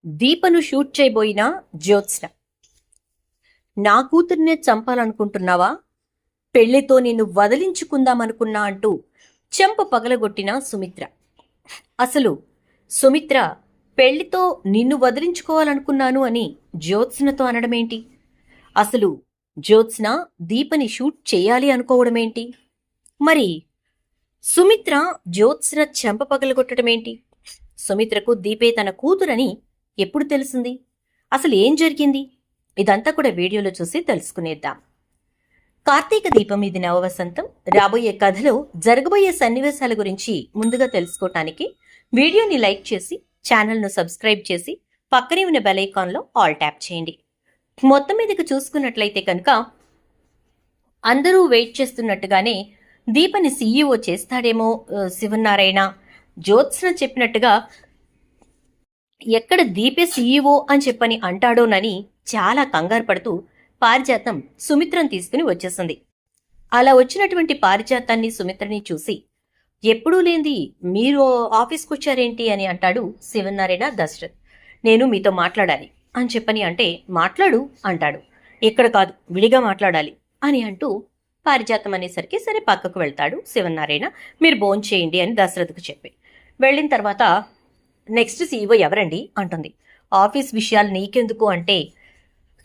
దీపను shoot చేయబోయిన Jyotsna. నా కూతుర్నే చంపాలనుకుంటున్నావా? పెళ్లితో నిన్ను వదిలించుకుందామనుకున్నా అంటూ చెంప పగలగొట్టిన సుమిత్ర. అసలు సుమిత్ర పెళ్లితో నిన్ను వదిలించుకోవాలనుకున్నాను అని జ్యోత్స్నతో అనడమేంటి? అసలు జ్యోత్స్న దీపని షూట్ చేయాలి అనుకోవడమేంటి? మరి సుమిత్ర జ్యోత్స్న చెంప పగలగొట్టడమేంటి? సుమిత్రకు దీపే తన కూతురని ఎప్పుడు తెలిసింది? అసలు ఏం జరిగింది? ఇదంతా కూడా వీడియోలో చూసి తెలుసుకునేద్దాం. కార్తీక దీపం ఇది నవవసంతం. రాబోయే కథలో జరగబోయే సన్నివేశాల గురించి ముందుగా తెలుసుకోవటానికి వీడియోని లైక్ చేసి ఛానల్ను సబ్స్క్రైబ్ చేసి పక్కనే ఉన్న బెల్ ఐకాన్లో ఆల్ ట్యాప్ చేయండి. మొత్తం మీదకి చూసుకున్నట్లయితే కనుక అందరూ వెయిట్ చేస్తున్నట్టుగానే దీపని సీఈఓ చేస్తాడేమో శివనారాయణ. జ్యోత్స్న చెప్పినట్టుగా ఎక్కడ దీపే సీఈఓ అని చెప్పని అంటాడోనని చాలా కంగారు పడుతూ పారిజాతం సుమిత్రను తీసుకుని వచ్చేసింది. అలా వచ్చినటువంటి పారిజాతాన్ని సుమిత్రని చూసి, ఎప్పుడూ లేంది మీరు ఆఫీస్కి వచ్చారేంటి అని అంటాడు శివనారాయణ దశరథ్. నేను మీతో మాట్లాడాలి అని చెప్పని అంటే, మాట్లాడు అంటాడు. ఇక్కడ కాదు, విడిగా మాట్లాడాలి అని అంటూ పారిజాతం అనేసరికి సరే పక్కకు వెళ్తాడు శివనారాయణ. మీరు భోంచేయండి అని దశరథ్కు చెప్పి వెళ్ళిన తర్వాత, నెక్స్ట్ సీఈఓ ఎవరండి అంటుంది. ఆఫీస్ విషయాలు నీకెందుకు అంటే,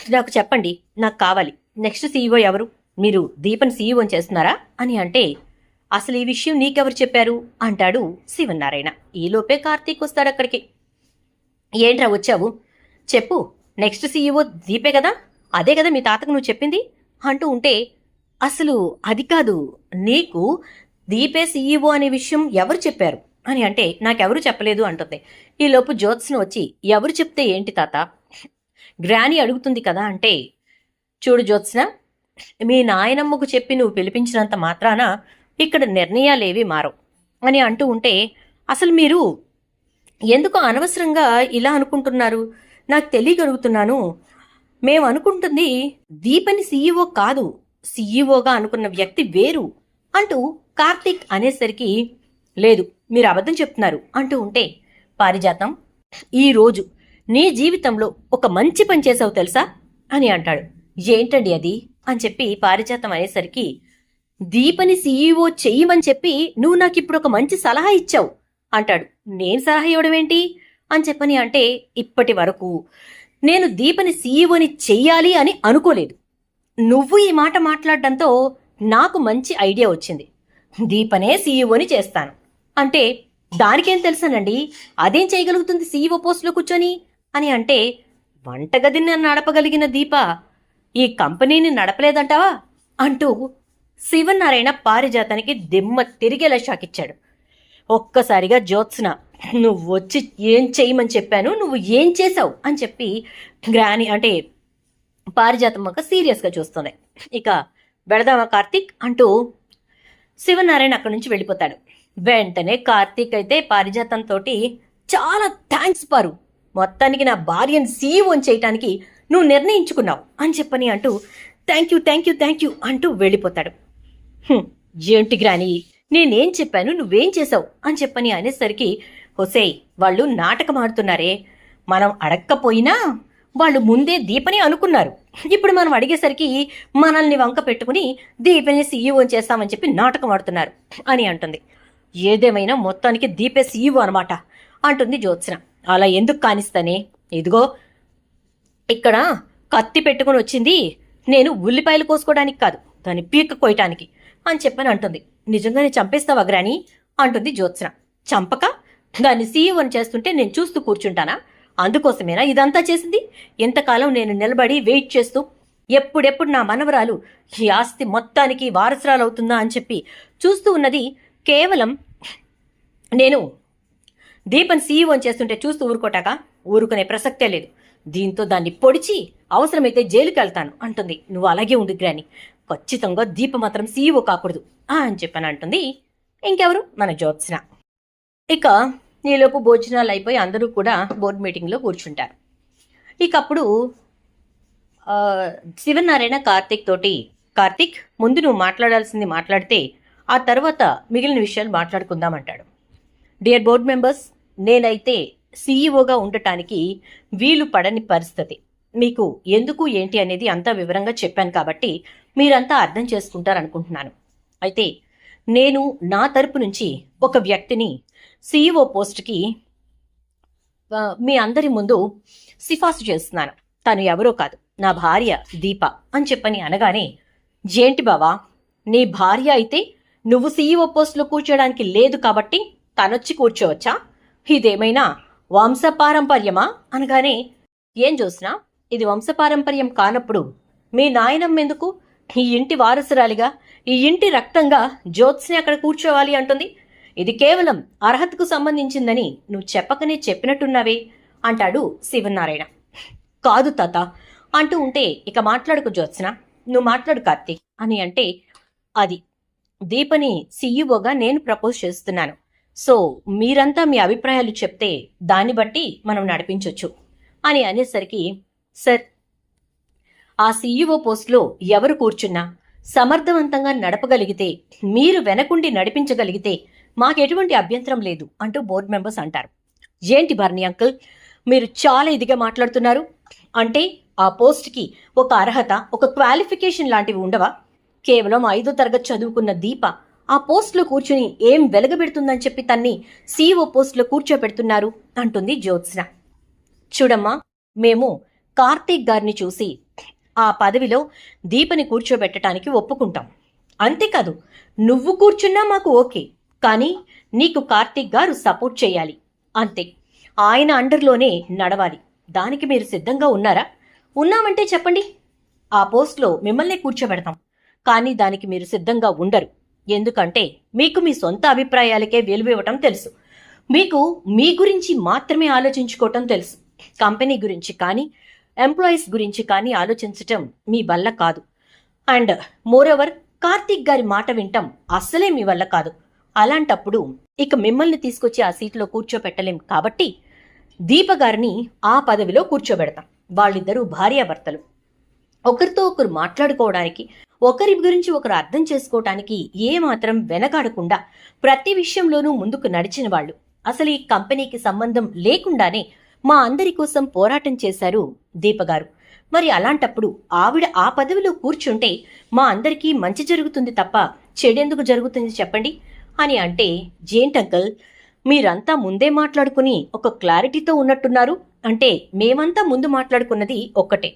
నాకు చెప్పండి, నాకు కావాలి. నెక్స్ట్ సీఈఓ ఎవరు? మీరు దీపన్ సీఈఓని చేస్తున్నారా అని అంటే, అసలు ఈ విషయం నీకెవరు చెప్పారు అంటాడు శివనారాయణ. ఈలోపే కార్తీక్ వస్తాడు అక్కడికి. ఏంట్రా వచ్చావు, చెప్పు. నెక్స్ట్ సీఈఓ దీపే కదా, అదే కదా మీ తాతకు నువ్వు చెప్పింది అంటూ ఉంటే, అసలు అది కాదు, నీకు దీపే సీఈఓ అనే విషయం ఎవరు చెప్పారు అని అంటే, నాకెవరు చెప్పలేదు అంటుంది. ఈలోపు జ్యోత్స్న వచ్చి, ఎవరు చెప్తే ఏంటి తాత, గ్రాని అడుగుతుంది కదా అంటే, చూడు జ్యోత్స్న, మీ నాయనమ్మకు చెప్పి నువ్వు పిలిపించినంత మాత్రాన ఇక్కడ నిర్ణయాలేవి మారవు అని అంటూ ఉంటే, అసలు మీరు ఎందుకు అనవసరంగా ఇలా అనుకుంటున్నారు? నాకు తెలియగలుగుతున్నాను. మేము అనుకుంటుంది దీపని సీఈఓ కాదు, సీఈఓగా అనుకున్న వ్యక్తి వేరు అంటూ కార్తీక్ అనేసరికి, లేదు మీరు అబద్ధం చెప్తున్నారు అంటూ ఉంటే, పారిజాతం, ఈరోజు నీ జీవితంలో ఒక మంచి పని చేసావు తెలుసా అని అంటాడు. ఏంటండి అది అని చెప్పి పారిజాతం అనేసరికి, దీపని సీఈఓ చెయ్యమని చెప్పి నువ్వు నాకు ఇప్పుడు ఒక మంచి సలహా ఇచ్చావు అంటాడు. నేను సలహా ఇవ్వడం ఏంటి అని చెప్పని అంటే, ఇప్పటి వరకు నేను దీపని సీఈఓని చెయ్యాలి అని అనుకోలేదు. నువ్వు ఈ మాట మాట్లాడడంతో నాకు మంచి ఐడియా వచ్చింది. దీపనే సీఈఓని చేస్తాను అంటే, దానికేం తెలుసానండి, అదేం చేయగలుగుతుంది సీఈఓ పోస్టులో కూర్చొని అని అంటే, వంటగదిని నడపగలిగిన దీప ఈ కంపెనీని నడపలేదంటావా అంటూ శివనారాయణ పారిజాతానికి దిమ్మ తిరిగేలా షాకిచ్చాడు. ఒక్కసారిగా జ్యోత్స్న, నువ్వు వచ్చి ఏం చేయమని చెప్పాను, నువ్వు ఏం చేసావు అని చెప్పి గ్రాని అంటే పారిజాతం ఒక సీరియస్గా చూస్తుంది. ఇక వెళదామా కార్తీక్ అంటూ శివనారాయణ అక్కడి నుంచి వెళ్ళిపోతాడు. వెంటనే కార్తీక్ అయితే పారిజాతంతో, చాలా థ్యాంక్స్ పారు, మొత్తానికి నా భార్యను సీఈఓని చేయటానికి నువ్వు నిర్ణయించుకున్నావు అని చెప్పని అంటూ, thank you thank you thank you అంటూ వెళ్ళిపోతాడు. ఏంటి గ్రాని, నేనేం చెప్పాను, నువ్వేం చేసావు అని చెప్పని అనేసరికి, హొసేయ్ వాళ్ళు నాటకం ఆడుతున్నారే, మనం అడక్కపోయినా వాళ్ళు ముందే దీపని అనుకున్నారు. ఇప్పుడు మనం అడిగేసరికి మనల్ని వంక పెట్టుకుని దీపని సీఈఓని చేస్తామని చెప్పి నాటకం ఆడుతున్నారు అని అంటుంది. ఏదేమైనా మొత్తానికి దీపే సీఈఓ అనమాట అంటుంది జ్యోత్స్న. అలా ఎందుకు కానిస్తానే, ఇదిగో ఇక్కడ కత్తి పెట్టుకుని వచ్చింది నేను ఉల్లిపాయలు కోసుకోవడానికి కాదు, దాన్ని పీక కోయటానికి అని చెప్పని అంటుంది. నిజంగానే చంపేస్తావా గ్రాని అంటుంది జ్యోత్స్న. చంపక దాన్ని సీఈఓని చేస్తుంటే నేను చూస్తూ కూర్చుంటానా? అందుకోసమేనా ఇదంతా చేసింది? ఎంతకాలం నేను నిలబడి వెయిట్ చేస్తూ ఎప్పుడెప్పుడు నా మనవరాలు ఈ ఆస్తి మొత్తానికి వారసురాలు అవుతుందా అని చెప్పి చూస్తూ ఉన్నది కేవలం నేను దీపన్ సీఈఓని చేస్తుంటే చూస్తూ ఊరుకునే ప్రసక్తే లేదు. దీంతో దాన్ని పొడిచి అవసరమైతే జైలుకి వెళ్తాను అంటుంది. నువ్వు అలాగే ఉండు గ్రాని, ఖచ్చితంగా దీప మాత్రం సీఈఓ కాకూడదు అని చెప్పని అంటుంది. ఇంకెవరు, మన జ్యోత్స్న. ఇక ఈలోపు భోజనాలు అయిపోయి అందరూ కూడా బోర్డు మీటింగ్లో కూర్చుంటారు. ఇక అప్పుడు శివనారాయణ కార్తీక్ తోటి, కార్తీక్ ముందు నువ్వు మాట్లాడాల్సింది మాట్లాడితే ఆ తర్వాత మిగిలిన విషయాలు మాట్లాడుకుందామంటాడు. డియర్ బోర్డ్ మెంబర్స్, నేనైతే సీఈఓగా ఉండటానికి వీలు పడని పరిస్థితి. మీకు ఎందుకు ఏంటి అనేది అంతా వివరంగా చెప్పాను కాబట్టి మీరంతా అర్థం చేసుకుంటారనుకుంటున్నాను. అయితే నేను నా తరపు నుంచి ఒక వ్యక్తిని సీఈఓ పోస్ట్కి మీ అందరి ముందు సిఫార్సు చేస్తున్నాను. తను ఎవరో కాదు, నా భార్య దీప అని చెప్పని అనగానే, ఏంటి బావా, నీ భార్య అయితే నువ్వు సీఈఓ పోస్టులో కూర్చోడానికి లేదు కాబట్టి తనొచ్చి కూర్చోవచ్చా? ఇదేమైనా వంశపారంపర్యమా అనగానే, ఏం చూసినా ఇది వంశపారంపర్యం కానప్పుడు మీ నాయనమ్మెందుకు ఈ ఇంటి వారసురాలిగా, ఈ ఇంటి రక్తంగా జ్యోత్స్ని అక్కడ కూర్చోవాలి అంటుంది? ఇది కేవలం అర్హతకు సంబంధించిందని నువ్వు చెప్పకనే చెప్పినట్టున్నావే అంటాడు శివనారాయణ. కాదు తాత అంటూ ఉంటే, ఇక మాట్లాడుకు జ్యోత్స్న, నువ్వు మాట్లాడు కార్తీక్ అని అంటే, అది దీపని సీఈఓగా నేను ప్రపోజ్ చేస్తున్నాను. సో మీరంతా మీ అభిప్రాయాలు చెప్తే దాన్ని బట్టి మనం నడిపించవచ్చు అని అనేసరికి, సార్, ఆ సీఈఓ పోస్ట్లో ఎవరు కూర్చున్నా సమర్థవంతంగా నడపగలిగితే, మీరు వెనకుండి నడిపించగలిగితే మాకెటువంటి అభ్యంతరం లేదు అంటూ బోర్డు మెంబర్స్ అంటారు. ఏంటి భరణి అంకుల్, మీరు చాలా ఇదిగా మాట్లాడుతున్నారు. అంటే ఆ పోస్ట్కి ఒక అర్హత, ఒక క్వాలిఫికేషన్ లాంటివి ఉండవా? కేవలం 5వ తరగతి చదువుకున్న దీప ఆ పోస్టులో కూర్చుని ఏం వెలగబెడుతుందని చెప్పి తన్ని సీఈఓ పోస్టులో కూర్చోబెడుతున్నారు అంటుంది జ్యోత్స్న. చూడమ్మా, మేము కార్తీక్ గారిని చూసి ఆ పదవిలో దీపని కూర్చోబెట్టడానికి ఒప్పుకుంటాం. అంతేకాదు, నువ్వు కూర్చున్నా మాకు ఓకే, కానీ నీకు కార్తీక్ గారు సపోర్ట్ చేయాలి అంతే. ఆయన అండర్లోనే నడవాలి. దానికి మీరు సిద్ధంగా ఉన్నారా? ఉన్నామంటే చెప్పండి, ఆ పోస్ట్లో మిమ్మల్నే కూర్చోబెడతాం. కానీ దానికి మీరు సిద్ధంగా ఉండరు. ఎందుకంటే మీకు మీ సొంత అభిప్రాయాలకే విలువ ఇవ్వటం తెలుసు. మీకు మీ గురించి మాత్రమే ఆలోచించుకోవటం తెలుసు. కంపెనీ గురించి కానీ ఎంప్లాయీస్ గురించి కానీ ఆలోచించటం మీ వల్ల కాదు. అండ్ మోరోవర్, కార్తీక్ గారి మాట వింటాం అస్సలే మీ వల్ల కాదు. అలాంటప్పుడు ఇక మిమ్మల్ని తీసుకొచ్చి ఆ సీట్లో కూర్చోపెట్టలేం. కాబట్టి దీప గారిని ఆ పదవిలో కూర్చోబెడతాం. వాళ్ళిద్దరూ భార్యాభర్తలు, ఒకరితో ఒకరు మాట్లాడుకోవడానికి, ఒకరి గురించి ఒకరు అర్థం చేసుకోవటానికి ఏమాత్రం వెనకాడకుండా ప్రతి విషయంలోనూ ముందుకు నడిచిన వాళ్ళు. అసలు ఈ కంపెనీకి సంబంధం లేకుండానే మా అందరి కోసం పోరాటం చేశారు దీపగారు. మరి అలాంటప్పుడు ఆవిడ ఆ పదవిలో కూర్చుంటే మా అందరికీ మంచి జరుగుతుంది తప్ప చెడెందుకు జరుగుతుంది చెప్పండి అని అంటే, జేంటంకల్, మీరంతా ముందే మాట్లాడుకుని ఒక క్లారిటీతో ఉన్నట్టున్నారు. అంటే మేమంతా ముందు మాట్లాడుకున్నది ఒక్కటే,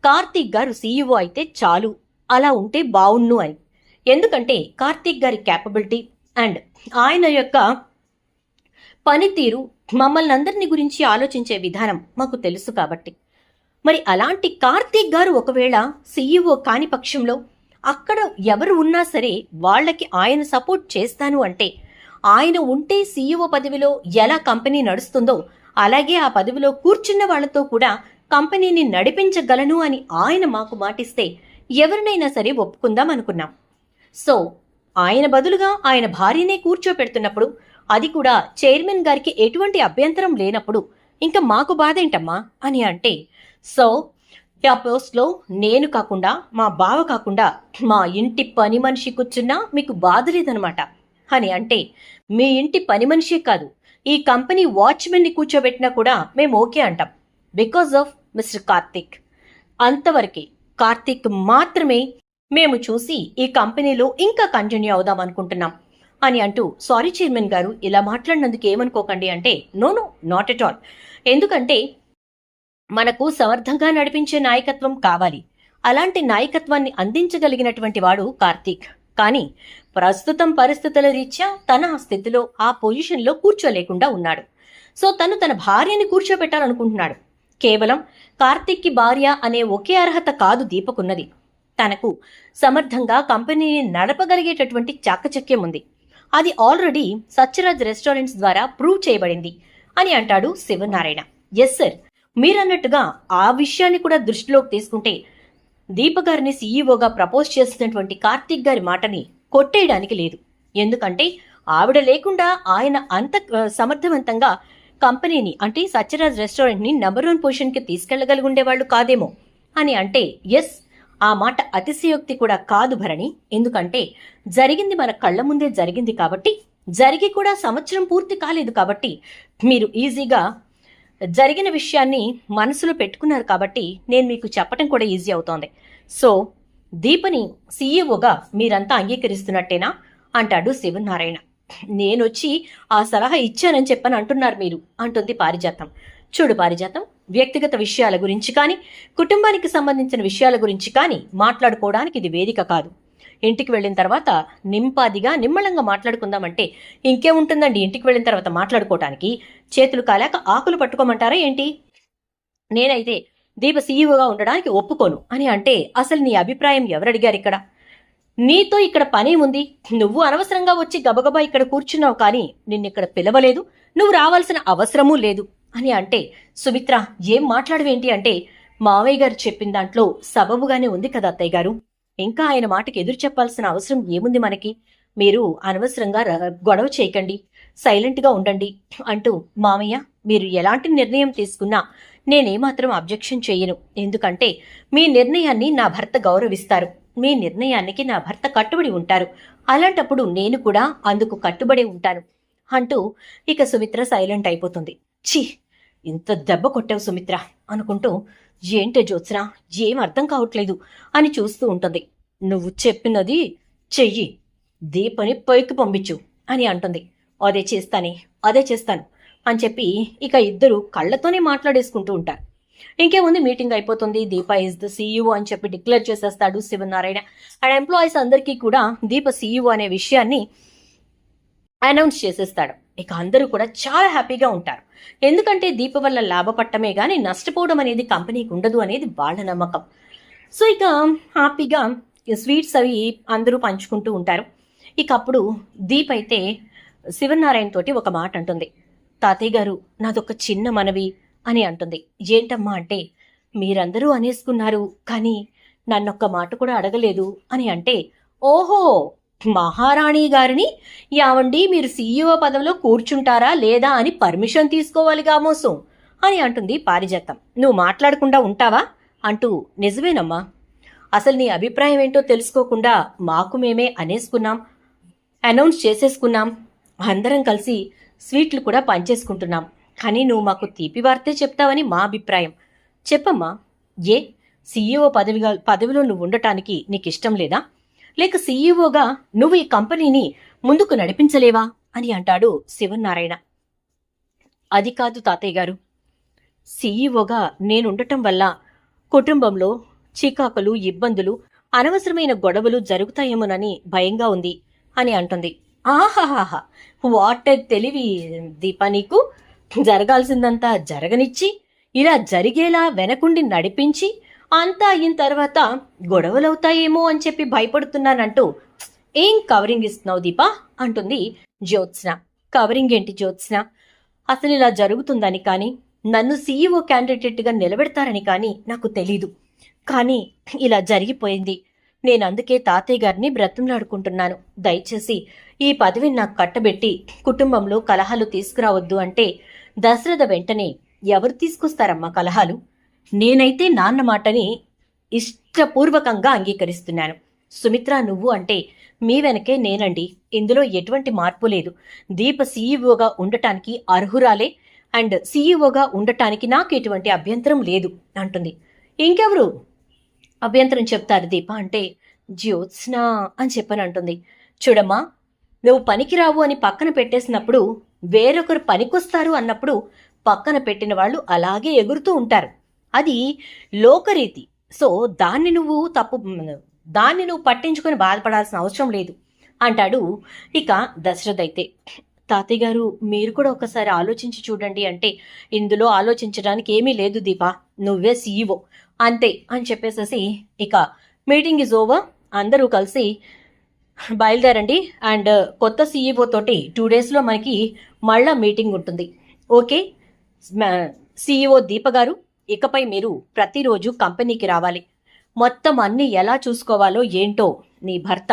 కార్తీక్ గారు సీఈఓ అయితే చాలు, అలా ఉంటే బావున్ను అని. ఎందుకంటే కార్తీక్ గారి క్యాపబిలిటీ అండ్ ఆయన యొక్క పనితీరు, మమ్మల్ని అందరిని గురించి ఆలోచించే విధానం మాకు తెలుసు కాబట్టి. మరి అలాంటి కార్తీక్ గారు ఒకవేళ సీఈఓ కాని పక్షంలో అక్కడ ఎవరు ఉన్నా సరే వాళ్ళకి ఆయన సపోర్ట్ చేస్తాను అంటే, ఆయన ఉంటే సీఈఓ పదవిలో ఎలా కంపెనీ నడుస్తుందో అలాగే ఆ పదవిలో కూర్చున్న వాళ్లతో కూడా కంపెనీని నడిపించగలను అని ఆయన మాకు మాటిస్తే ఎవరినైనా సరే ఒప్పుకుందాం అనుకున్నాం. సో ఆయన బదులుగా ఆయన భార్యనే కూర్చోపెడుతున్నప్పుడు, అది కూడా చైర్మన్ గారికి ఎటువంటి అభ్యంతరం లేనప్పుడు ఇంకా మాకు బాధ ఏంటమ్మా అని అంటే, సో ఆ పోస్ట్లో నేను కాకుండా, మా బావ కాకుండా మా ఇంటి పని మనిషి కూర్చున్నా మీకు బాధ లేదనమాట అని అంటే, మీ ఇంటి పని మనిషే కాదు, ఈ కంపెనీ వాచ్మెన్ని కూర్చోబెట్టినా కూడా మేము ఓకే అంటాం. Because of mister Karthik. అంతవరకే, కార్తీక్ మాత్రమే మేము చూసి ఈ కంపెనీలో ఇంకా కంటిన్యూ అవుదాం అనుకుంటున్నాం అని అంటూ, సారీ చైర్మన్ గారు, ఇలా మాట్లాడినందుకు ఏమనుకోకండి అంటే, no no, not at all. ఎందుకంటే మనకు సమర్థంగా నడిపించే నాయకత్వం కావాలి. అలాంటి నాయకత్వాన్ని అందించగలిగినటువంటి వాడు కార్తీక్. కానీ ప్రస్తుతం పరిస్థితుల రీత్యా తన ఆ స్థితిలో, ఆ పొజిషన్లో కూర్చోలేకుండా ఉన్నాడు. సో తను తన భార్యని కూర్చోబెట్టాలనుకుంటున్నాడు. కేవలం కార్తీక్కి భార్య అనే ఒకే అర్హత కాదు దీపకున్నది. తనకు సమర్థంగా కంపెనీని నడపగలిగేటటువంటి చాకచక్యం ఉంది. అది ఆల్రెడీ సత్యరాజ్ రెస్టారెంట్స్ ద్వారా ప్రూవ్ చేయబడింది అని అంటాడు శివనారాయణ. ఎస్ సార్, మీరన్నట్టుగా ఆ విషయాన్ని కూడా దృష్టిలోకి తీసుకుంటే దీప గారిని సీఈఓగా ప్రపోజ్ చేసినటువంటి కార్తీక్ గారి మాటని కొట్టేయడానికి లేదు. ఎందుకంటే ఆవిడ లేకుండా ఆయన అంత సమర్థవంతంగా కంపెనీని, అంటే సత్యరాజ్ రెస్టారెంట్ని నెంబర్ 1 పొజిషన్కి తీసుకెళ్లగలిగి ఉండేవాళ్ళు కాదేమో అని అంటే, ఎస్, ఆ మాట అతిశయోక్తి కూడా కాదు భరణి. ఎందుకంటే జరిగింది మన కళ్ళ ముందే జరిగింది కాబట్టి, జరిగి కూడా సంవత్సరం పూర్తి కాలేదు కాబట్టి మీరు ఈజీగా జరిగిన విషయాన్ని మనసులో పెట్టుకున్నారు కాబట్టి నేను మీకు చెప్పటం కూడా ఈజీ అవుతోంది. సో దీపని సీఈఓగా మీరంతా అంగీకరిస్తున్నట్టేనా అంటాడు శివనారాయణ. నేనొచ్చి ఆ సలహా ఇచ్చానని చెప్పని అంటున్నారు మీరు అంటుంది పారిజాతం. చూడు పారిజాతం, వ్యక్తిగత విషయాల గురించి కానీ కుటుంబానికి సంబంధించిన విషయాల గురించి కానీ మాట్లాడుకోవడానికి ఇది వేదిక కాదు. ఇంటికి వెళ్ళిన తర్వాత నింపాదిగా నిమ్మళంగా మాట్లాడుకుందామంటే ఇంకేముంటుందండి ఇంటికి వెళ్ళిన తర్వాత మాట్లాడుకోవటానికి? చేతులు కాలాక ఆకులు పట్టుకోమంటారా ఏంటి? నేనైతే దీప సీఈఓగా ఉండడానికి ఒప్పుకోను అని అంటే అసలు నీ అభిప్రాయం ఎవరడిగారు ఇక్కడ? నీతో ఇక్కడ పనే ఉంది. నువ్వు అనవసరంగా వచ్చి గబగబా ఇక్కడ కూర్చున్నావు, కానీ నిన్నిక్కడ పిలవలేదు, నువ్వు రావాల్సిన అవసరమూ లేదు అని అంటే సుమిత్ర ఏం మాట్లాడవేంటి అంటే మావయ్య గారు చెప్పిన దాంట్లో సబబుగానే ఉంది కదా అత్తయ్య గారు. ఇంకా ఆయన మాటకి ఎదురు చెప్పాల్సిన అవసరం ఏముంది మనకి? మీరు అనవసరంగా గొడవ చేయకండి, సైలెంట్గా ఉండండి అంటూ మామయ్య మీరు ఎలాంటి నిర్ణయం తీసుకున్నా నేనేమాత్రం అబ్జెక్షన్ చేయను. ఎందుకంటే మీ నిర్ణయాన్ని నా భర్త గౌరవిస్తారు, మీ నిర్ణయానికి నా భర్త కట్టుబడి ఉంటారు. అలాంటప్పుడు నేను కూడా అందుకు కట్టుబడి ఉంటాను అంటూ ఇక సుమిత్ర సైలెంట్ అయిపోతుంది. ఛీ, ఇంత దెబ్బ కొట్టావు సుమిత్ర అనుకుంటూ ఏంటే జ్యోత్స్న ఏం అర్థం కావట్లేదు అని చూస్తూ ఉంటుంది. నువ్వు చెప్పినది చెయ్యి, దీపని పైకి పంపించు అని అంటుంది. అదే చేస్తాను అని చెప్పి ఇక ఇద్దరు కళ్ళతోనే మాట్లాడేసుకుంటూ ఉంటారు. ఇంకేముంది, మీటింగ్ అయిపోతుంది. దీప ఇస్ ద సీఈఓ అని చెప్పి డిక్లేర్ చేసేస్తాడు శివనారాయణ. అండ్ ఎంప్లాయీస్ అందరికీ కూడా దీప సీఈఓ అనే విషయాన్ని అనౌన్స్ చేసేస్తాడు. ఇక అందరూ కూడా చాలా హ్యాపీగా ఉంటారు. ఎందుకంటే దీప వల్ల లాభపట్టమే గానీ నష్టపోవడం అనేది కంపెనీకి ఉండదు అనేది వాళ్ళ నమ్మకం. సో ఇక హ్యాపీగా స్వీట్స్ అవి అందరూ పంచుకుంటూ ఉంటారు. ఇక అప్పుడు దీప్ అయితే శివనారాయణ తోటి ఒక మాట అంటుంది. తాతయ్య గారు, నాదొక చిన్న మనవి అని అంటుంది. ఏంటమ్మా అంటే మీరందరూ అనేసుకున్నారు, కానీ నన్నొక్క మాట కూడా అడగలేదు అని అంటే, ఓహో మహారాణి గారిని యావండి మీరు సీఈఓ పదవిలో కూర్చుంటారా లేదా అని పర్మిషన్ తీసుకోవాలిగా మోసం అని అంటుంది పారిజాతం. నువ్వు మాట్లాడకుండా ఉంటావా అంటూ, నిజమేనమ్మా, అసలు నీ అభిప్రాయం ఏంటో తెలుసుకోకుండా మాకు మేమే అనేసుకున్నాం, అనౌన్స్ చేసేసుకున్నాం, అందరం కలిసి స్వీట్లు కూడా పంచేసుకుంటున్నాం, కానీ నువ్వు మాకు తీపి వార్తే చెప్తావని మా అభిప్రాయం. చెప్పమ్మా, ఏ సీఈఓ పదవిలో నువ్వు ఉండటానికి నీకు ఇష్టం లేదా? లేక సీఈఓగా నువ్వు ఈ కంపెనీని ముందుకు నడిపించలేవా అని అంటాడు శివనారాయణ. అది కాదు తాతయ్య గారు, సీఈఓగా నేనుండటం వల్ల కుటుంబంలో చికాకులు, ఇబ్బందులు, అనవసరమైన గొడవలు జరుగుతాయేమోనని భయంగా ఉంది అని అంటుంది. ఆహాహాహా, వాట్ తెలివి దీపా నీకు! జరగాల్సిందంతా జరగనిచ్చి ఇలా జరిగేలా వెనకుండి నడిపించి అంతా అయిన తర్వాత గొడవలవుతాయేమో అని చెప్పి భయపడుతున్నానంటూ ఏం కవరింగ్ ఇస్తున్నావు దీపా అంటుంది జ్యోత్స్న. కవరింగ్ ఏంటి జ్యోత్స్న? అసలు ఇలా జరుగుతుందని కానీ నన్ను సీఈఓ క్యాండిడేట్గా నిలబెడతారని కానీ నాకు తెలీదు, కానీ ఇలా జరిగిపోయింది. నేను అందుకే తాతయ్య గారిని బ్రతిమలాడుకుంటున్నాను, దయచేసి ఈ పదవిని నాకు కట్టబెట్టి కుటుంబంలో కలహాలు తీసుకురావద్దు అంటే దశరథ వెంటనే ఎవరు తీసుకొస్తారమ్మా కలహాలు? నేనైతే నాన్న మాటని ఇష్టపూర్వకంగా అంగీకరిస్తున్నాను. సుమిత్ర, నువ్వు అంటే మీ వెనకే నేనండి, ఇందులో ఎటువంటి మార్పు లేదు. దీప సీఈఓగా ఉండటానికి అర్హురాలే, అండ్ సీఈఓగా ఉండటానికి నాకు ఎటువంటి అభ్యంతరం లేదు అంటుంది. ఇంకెవరు అభ్యంతరం చెప్తారు దీప అంటే జ్యోత్స్న అని చెప్పని అంటుంది. చూడమ్మా, నువ్వు పనికిరావు అని పక్కన పెట్టేసినప్పుడు వేరొకరు పనికొస్తారు అన్నప్పుడు పక్కన పెట్టిన వాళ్ళు అలాగే ఎగురుతూ ఉంటారు. అది లోకరీతి. సో దాన్ని నువ్వు పట్టించుకొని బాధపడాల్సిన అవసరం లేదు అంటాడు. ఇక దశరథ్ అయితే, తాతయ్య గారు మీరు కూడా ఒకసారి ఆలోచించి చూడండి అంటే, ఇందులో ఆలోచించడానికి ఏమీ లేదు దీపా, నువ్వే సీఈఓ అంతే అని చెప్పేసేసి ఇక మీటింగ్ ఈజ్ ఓవర్, అందరూ కలిసి బయలుదేరండి, అండ్ కొత్త సీఈఓ తోటి 2 daysలో మనకి మళ్ళా మీటింగ్ ఉంటుంది. ఓకే సీఈఓ దీప గారు, ఇకపై మీరు ప్రతిరోజు కంపెనీకి రావాలి. మొత్తం అన్నీ ఎలా చూసుకోవాలో ఏంటో నీ భర్త,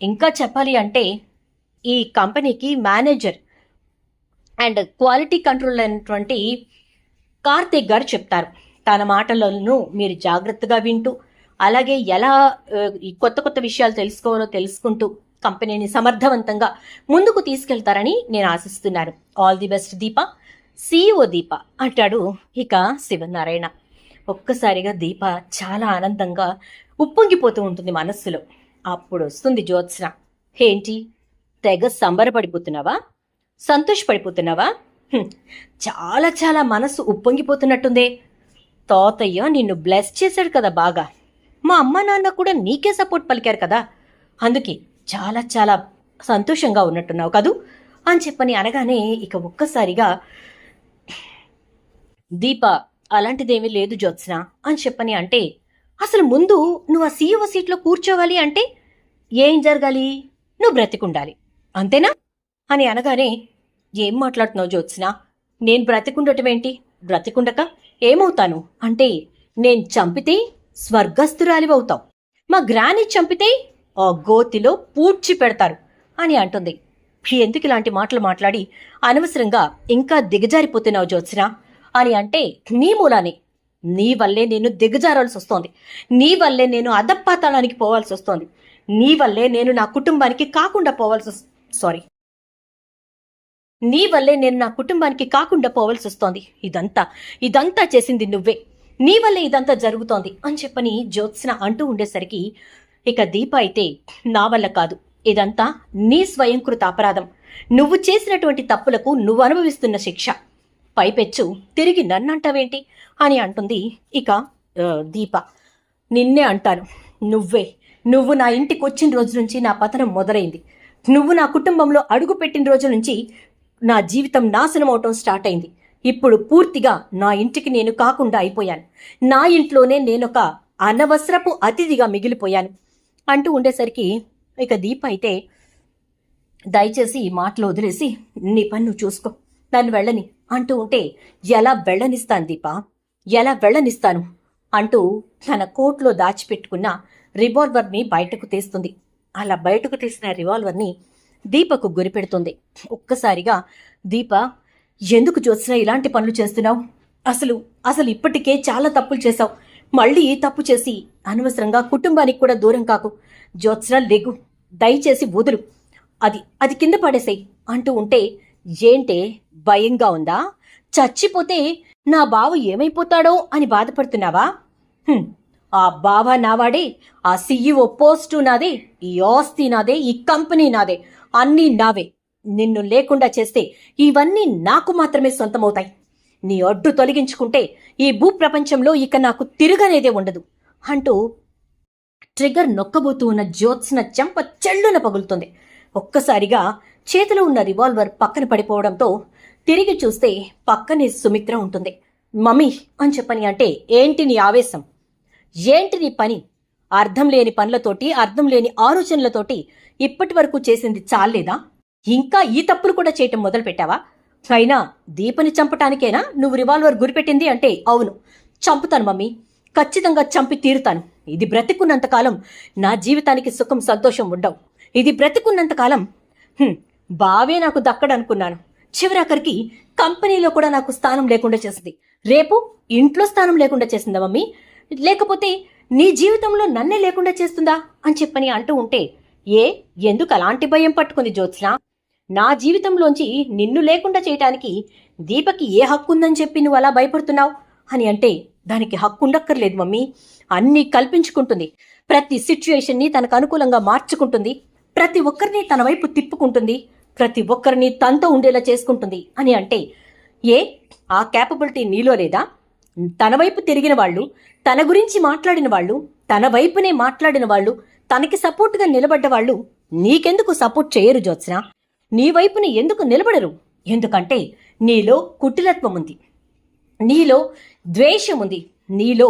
ఇంకా చెప్పాలి అంటే ఈ కంపెనీకి మేనేజర్ అండ్ క్వాలిటీ కంట్రోల్ అయినటువంటి కార్తిక్ గారు చెప్తారు. తన మాటలను మీరు జాగ్రత్తగా వింటూ, అలాగే ఎలా కొత్త విషయాలు తెలుసుకోవాలో తెలుసుకుంటూ కంపెనీని సమర్థవంతంగా ముందుకు తీసుకెళ్తారని నేను ఆశిస్తున్నాను. All the best Deepa. CEO Deepa అంటాడు ఇక శివనారాయణ. ఒక్కసారిగా దీప చాలా ఆనందంగా ఉప్పొంగిపోతూ ఉంటుంది మనస్సులో. అప్పుడు వస్తుంది జ్యోత్స్న. ఏంటి, తెగ సంబరపడిపోతున్నావా, సంతోషపడిపోతున్నావా? చాలా చాలా మనసు ఉప్పొంగిపోతున్నట్టుందే. తాతయ్య నిన్ను బ్లెస్ చేశాడు కదా బాగా. మా అమ్మ నాన్న కూడా నీకే సపోర్ట్ పలికారు కదా, అందుకే చాలా చాలా సంతోషంగా ఉన్నట్టున్నావు కదూ అని చెప్పని అనగానే ఇక ఒక్కసారిగా దీప అలాంటిదేమీ లేదు జ్యోత్స్న అని చెప్పని అంటే, అసలు ముందు నువ్వు ఆ సీఈఓ సీట్లో కూర్చోవాలి అంటే ఏం జరగాలి? నువ్వు బ్రతికుండాలి, అంతేనా అని అనగానే, ఏం మాట్లాడుతున్నావు జ్యోత్స్న? నేను బ్రతికుండటం ఏంటి? బ్రతికుండక ఏమవుతాను అంటే, నేను చంపితే స్వర్గస్థురాలివవుతావు, మా గ్రాని చంపితే ఆ గోతిలో పూడ్చి పెడతారు అని అంటుంది. ఎందుకు ఇలాంటి మాటలు మాట్లాడి అనవసరంగా ఇంకా దిగజారిపోతున్నావు జ్యోత్స్న అని అంటే, నీ మూలానే, నీ వల్లే నేను దిగజారాల్సి వస్తోంది, నీ వల్లే నేను అధపాతాళానికి పోవాల్సి వస్తోంది, నీ వల్లే నేను నా కుటుంబానికి కాకుండా నీ వల్లే నేను నా కుటుంబానికి కాకుండా పోవాల్సి వస్తోంది. ఇదంతా చేసింది నువ్వే, నీ వల్లే ఇదంతా జరుగుతోంది అని చెప్పని జ్యోత్స్న అంటూ ఉండేసరికి ఇక దీప అయితే, నా వల్ల కాదు, ఇదంతా నీ స్వయంకృత అపరాధం, నువ్వు చేసినటువంటి తప్పులకు నువ్వు అనుభవిస్తున్న శిక్ష, పైపెచ్చు తిరిగి నన్నంటావేంటి అని అంటుంది ఇక దీప. నిన్నే అంటాను, నువ్వు నా ఇంటికి వచ్చిన రోజు నుంచి నా పతనం మొదలైంది, నువ్వు నా కుటుంబంలో అడుగు పెట్టిన రోజు నుంచి నా జీవితం నాశనం అవటం స్టార్ట్ అయింది. ఇప్పుడు పూర్తిగా నా ఇంటికి నేను కాకుండా అయిపోయాను, నా ఇంట్లోనే నేనొక అనవసరపు అతిథిగా మిగిలిపోయాను అంటూ ఉండేసరికి ఇక దీప అయితే, దయచేసి ఈ మాటలు వదిలేసి నీ పని నువ్వు చూసుకో, నన్ను వెళ్ళని అంటూ ఉంటే, ఎలా వెళ్ళనిస్తాను దీప, ఎలా వెళ్ళనిస్తాను అంటూ తన కోట్లో దాచిపెట్టుకున్న రివాల్వర్ని బయటకు తీస్తుంది. అలా బయటకు తీసిన రివాల్వర్ని దీపకు గురిపెడుతుంది. ఒక్కసారిగా దీప, ఎందుకు జ్యోత్స్న ఇలాంటి పనులు చేస్తున్నావు? అసలు ఇప్పటికే చాలా తప్పులు చేశావు, మళ్ళీ ఈ తప్పు చేసి అనవసరంగా కుటుంబానికి కూడా దూరం కాకు. జ్యోత్స్న లెగు, దయచేసి వదులు, అది కింద పడేసేయి అంటూ ఉంటే, ఏంటే భయంగా ఉందా? చచ్చిపోతే నా బావ ఏమైపోతాడో అని బాధపడుతున్నావా? ఆ బావ నావాడే, ఆ సీఈఓ పోస్టు నాదే, ఈ ఆస్తి నాదే, ఈ కంపెనీ నాదే, అన్నీ నావే. నిన్ను లేకుండా చేస్తే ఇవన్నీ నాకు మాత్రమే సొంతమవుతాయి. నీ అడ్డు తొలగించుకుంటే ఈ భూప్రపంచంలో ఇక నాకు తిరగనేదే ఉండదు అంటూ ట్రిగ్గర్ నొక్కబోతూ ఉన్న జ్యోత్స్న చెంప చెల్లున పగులుతుంది. ఒక్కసారిగా చేతిలో ఉన్న రివాల్వర్ పక్కన పడిపోవడంతో తిరిగి చూస్తే పక్కనే సుమిత్ర ఉంటుంది. మమ్మీ అని చెప్పని అంటే, ఏంటి నీ ఆవేశం, ఏంటి నీ పని? అర్థం లేని పనులతోటి, అర్థం లేని ఆలోచనలతోటి ఇప్పటి వరకు చేసింది చాలేదా? ఇంకా ఈ తప్పులు కూడా చేయటం మొదలు పెట్టావా? అయినా దీపని చంపటానికేనా నువ్వు రివాల్వర్ గురిపెట్టింది అంటే, అవును చంపుతాను మమ్మీ, ఖచ్చితంగా చంపి తీరుతాను. ఇది బ్రతికున్నంతకాలం నా జీవితానికి సుఖం సంతోషం ఉండవు. ఇది బ్రతికున్నంతకాలం బావే నాకు దక్కడనుకున్నాను, చివరాఖరికి కంపెనీలో కూడా నాకు స్థానం లేకుండా చేసింది, రేపు ఇంట్లో స్థానం లేకుండా చేసిందా మమ్మీ? లేకపోతే నీ జీవితంలో నన్నే లేకుండా చేస్తుందా అని చెప్పని అంటూ ఉంటే, ఎందుకు అలాంటి భయం పట్టుకుంది జ్యోత్స్న? నా జీవితంలోంచి నిన్ను లేకుండా చేయటానికి దీపకి ఏ హక్కు ఉందని చెప్పి నువ్వు అలా భయపడుతున్నావు అని అంటే, దానికి హక్కు ఉండక్కర్లేదు మమ్మీ, అన్నీ కల్పించుకుంటుంది, ప్రతి సిచ్యుయేషన్ని తనకు అనుకూలంగా మార్చుకుంటుంది, ప్రతి ఒక్కరిని తన వైపు తిప్పుకుంటుంది, ప్రతి ఒక్కరిని తనతో ఉండేలా చేసుకుంటుంది అని అంటే, ఆ క్యాపబిలిటీ నీలో లేదా? తన వైపు తిరిగిన వాళ్ళు, తన గురించి మాట్లాడిన వాళ్ళు, తన వైపునే మాట్లాడిన వాళ్ళు, తనకి సపోర్ట్గా నిలబడ్డ వాళ్ళు నీకెందుకు సపోర్ట్ చేయరు జ్యోత్స్న? నీ వైపున ఎందుకు నిలబడరు? ఎందుకంటే నీలో కుటిలత్వం ఉంది, నీలో ద్వేషం ఉంది, నీలో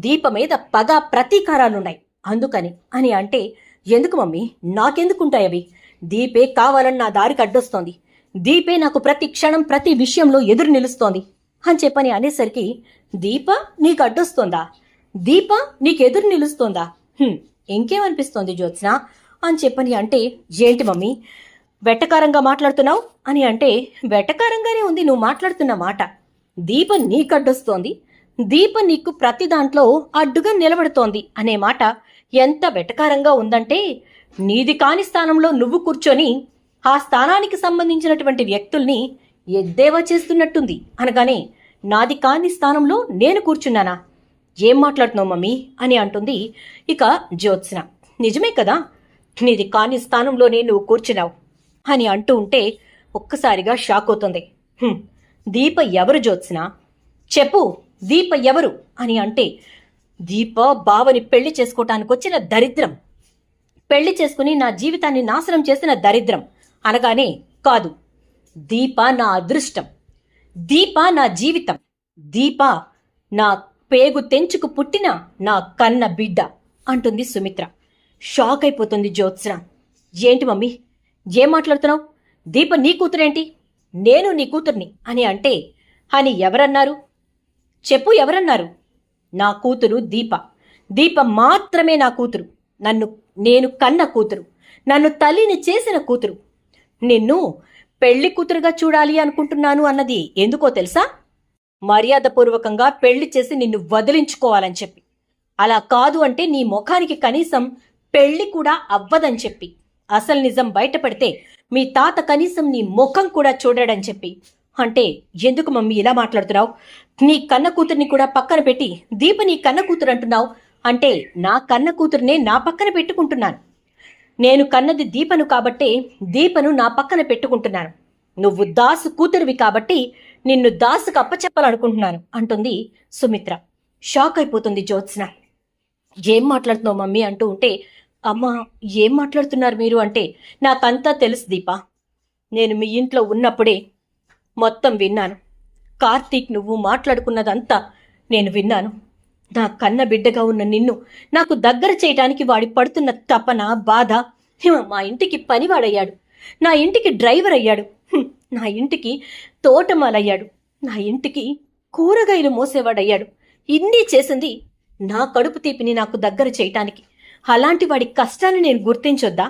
దీప మీద పగ ప్రతీకారాలున్నాయి, అందుకని అని అంటే, ఎందుకు మమ్మీ, నాకెందుకుంటాయి అవి? దీపే కావాలని నా దారికి అడ్డొస్తోంది, దీపే నాకు ప్రతి క్షణం ప్రతి విషయంలో ఎదురు నిలుస్తోంది అని చెప్పని అనేసరికి, దీప నీకు అడ్డొస్తోందా? దీప నీకు ఎదురు నిలుస్తోందా? ఇంకేమనిపిస్తోంది జ్యోత్స్న అని చెప్పని అంటే, ఏంటి మమ్మీ వెటకారంగా మాట్లాడుతున్నావు అని అంటే, వెటకారంగానే ఉంది నువ్వు మాట్లాడుతున్న మాట. దీప నీకు అడ్డొస్తోంది, దీప నీకు ప్రతి దాంట్లో అడ్డుగా నిలబడుతోంది అనే మాట ఎంత వెటకారంగా ఉందంటే, నీది కాని స్థానంలో నువ్వు కూర్చొని ఆ స్థానానికి సంబంధించినటువంటి వ్యక్తుల్ని ఎద్దేవా చేస్తున్నట్టుంది అనగానే, నాది కాని స్థానంలో నేను కూర్చున్నానా? ఏం మాట్లాడుతున్నావు మమ్మీ అని అంటుంది ఇక జ్యోత్స్న. నిజమే కదా, నీది కాని స్థానంలోనే నువ్వు కూర్చున్నావు అని అంటూ ఉంటే ఒక్కసారిగా షాక్ అవుతుంది. దీప ఎవరు జ్యోత్స్న? చెప్పు, దీప ఎవరు అని అంటే, దీప బావని పెళ్లి చేసుకోవటానికి వచ్చిన దరిద్రం, పెళ్లి చేసుకుని నా జీవితాన్ని నాశనం చేసిన దరిద్రం అనగానే, కాదు, దీప నా అదృష్టం, దీప నా జీవితం, దీప నా పేగు తెంచుకు పుట్టిన నా కన్న బిడ్డ అంటుంది సుమిత్ర. షాక్ అయిపోతుంది జ్యోత్స్న. ఏంటి మమ్మీ, ఏం మాట్లాడుతున్నావు? దీప నీ కూతురేంటి? నేను నీ కూతుర్ని అని అంటే, అని ఎవరన్నారు? చెప్పు, ఎవరన్నారు? నా కూతురు దీప, దీప మాత్రమే నా కూతురు, నేను కన్న కూతురు, నన్ను తల్లిని చేసిన కూతురు. నిన్ను పెళ్లి కూతురుగా చూడాలి అనుకుంటున్నాను అన్నది ఎందుకో తెలుసా? మర్యాదపూర్వకంగా పెళ్లి చేసి నిన్ను వదిలించుకోవాలని చెప్పి. అలా కాదు అంటే నీ ముఖానికి కనీసం పెళ్లి కూడా అవ్వదని చెప్పి. అసలు నిజం బయటపడితే మీ తాత కనీసం నీ ముఖం కూడా చూడడని చెప్పి. అంటే ఎందుకు మమ్మీ ఇలా మాట్లాడుతున్నావు? నీ కన్న కూతుర్ని కూడా పక్కన పెట్టి దీప నీ కన్న కూతురు అంటున్నావు. అంటే నా కన్న కూతురునే నా పక్కన పెట్టుకుంటున్నాను. నేను కన్నది దీపను కాబట్టే దీపను నా పక్కన పెట్టుకుంటున్నాను. నువ్వు దాసు కూతురివి కాబట్టి నిన్ను దాసుకు అప్పచెప్పాలనుకుంటున్నాను అంటుంది సుమిత్ర. షాక్ అయిపోతుంది జ్యోత్స్న. ఏం మాట్లాడుతున్నావు మమ్మీ అంటూ ఉంటే, అమ్మా ఏం మాట్లాడుతున్నారు మీరు అంటే, నాకంతా తెలుసు దీప, నేను మీ ఇంట్లో ఉన్నప్పుడే మొత్తం విన్నాను. కార్తీక్ నువ్వు మాట్లాడుకున్నదంతా నేను విన్నాను. నా కన్న బిడ్డగా ఉన్న నిన్ను నాకు దగ్గర చేయటానికి వాడి పడుతున్న తపన, బాధ. మా ఇంటికి పనివాడయ్యాడు, నా ఇంటికి డ్రైవర్ అయ్యాడు, నా ఇంటికి తోటమాలయ్యాడు, నా ఇంటికి కూరగాయలు మోసేవాడయ్యాడు. ఇన్ని చేసింది నా కడుపు తీపిని నాకు దగ్గర చేయటానికి. అలాంటి వాడి కష్టాన్ని నేను గుర్తించొద్దా?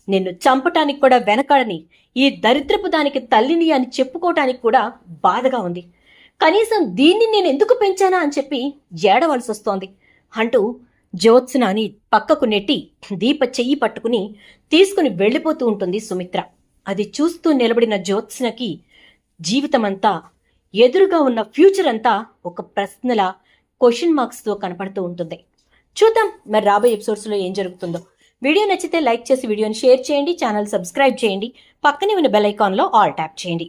నిన్ను చంపటానికి కూడా వెనకాడని ఈ దరిద్రపు దానికి తల్లిని అని చెప్పుకోవటానికి కూడా బాధగా ఉంది. కనీసం దీన్ని నేను ఎందుకు పెంచానా అని చెప్పి ఏడవలసి వస్తోంది అంటూ జ్యోత్స్నాని పక్కకు నెట్టి దీప చెయ్యి పట్టుకుని తీసుకుని వెళ్ళిపోతూ ఉంటుంది సుమిత్ర. అది చూస్తూ నిలబడిన జ్యోత్స్నకి జీవితమంతా, ఎదురుగా ఉన్న ఫ్యూచర్ అంతా ఒక ప్రశ్నల క్వశ్చన్ మార్క్స్తో కనపడుతూ ఉంటుంది. చూద్దాం మరి రాబోయే ఎపిసోడ్స్లో ఏం జరుగుతుందో. వీడియో నచ్చితే లైక్ చేసి వీడియోని షేర్ చేయండి, ఛానల్ సబ్స్క్రైబ్ చేయండి, పక్కనే ఉన్న బెల్ ఐకాన్లో ఆల్ ట్యాప్ చేయండి.